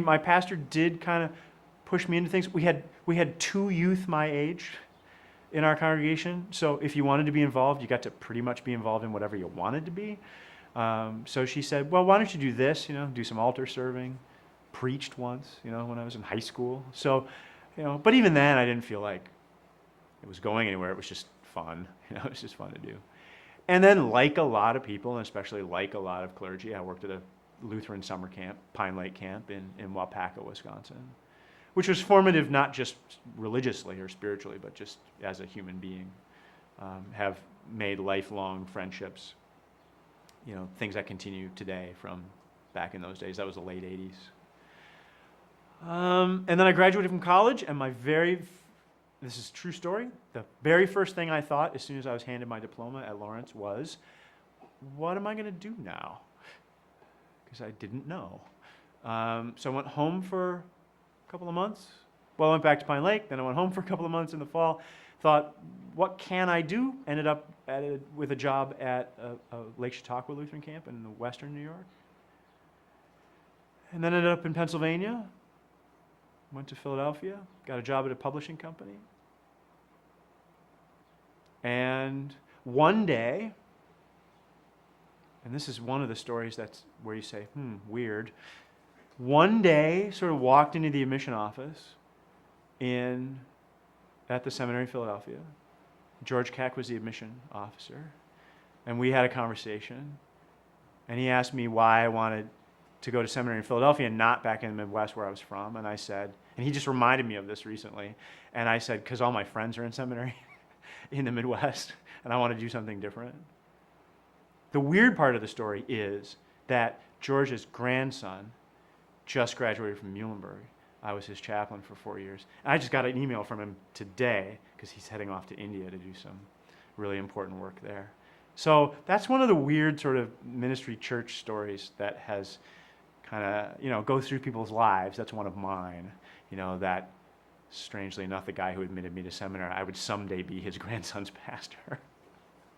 my pastor did kind of push me into things. We had 2 youth my age in our congregation, so if you wanted to be involved, you got to pretty much be involved in whatever you wanted to be. So she said, well, why don't you do this, do some altar serving. Preached once, when I was in high school. So, but even then I didn't feel like it was going anywhere. It was just fun. It was just fun to do. And then, like a lot of people, and especially like a lot of clergy, I worked at a Lutheran summer camp, Pine Lake Camp in Waupaca, Wisconsin, which was formative not just religiously or spiritually, but just as a human being. Have made lifelong friendships, things that continue today from back in those days. That was the late 80s. And then I graduated from college, and this is a true story, the very first thing I thought as soon as I was handed my diploma at Lawrence was, what am I going to do now? Because I didn't know. So I went home for a couple of months. Well, I went back to Pine Lake, then I went home for a couple of months in the fall, thought, what can I do? Ended up with a job at a Lake Chautauqua Lutheran camp in western New York. And then ended up in Pennsylvania. Went to Philadelphia, got a job at a publishing company. And one day, and this is one of the stories that's where you say, weird. One day, sort of walked into the admission office at the seminary in Philadelphia. George Keck was the admission officer. And we had a conversation. And he asked me why I wanted to go to seminary in Philadelphia and not back in the Midwest where I was from. And I said, and he just reminded me of this recently, and I said, because all my friends are in seminary in the Midwest, and I want to do something different. The weird part of the story is that George's grandson just graduated from Muhlenberg. I was his chaplain for 4 years. And I just got an email from him today, because he's heading off to India to do some really important work there. So that's one of the weird sort of ministry church stories that has kind of, go through people's lives. That's one of mine. That, strangely enough, the guy who admitted me to seminary, I would someday be his grandson's pastor.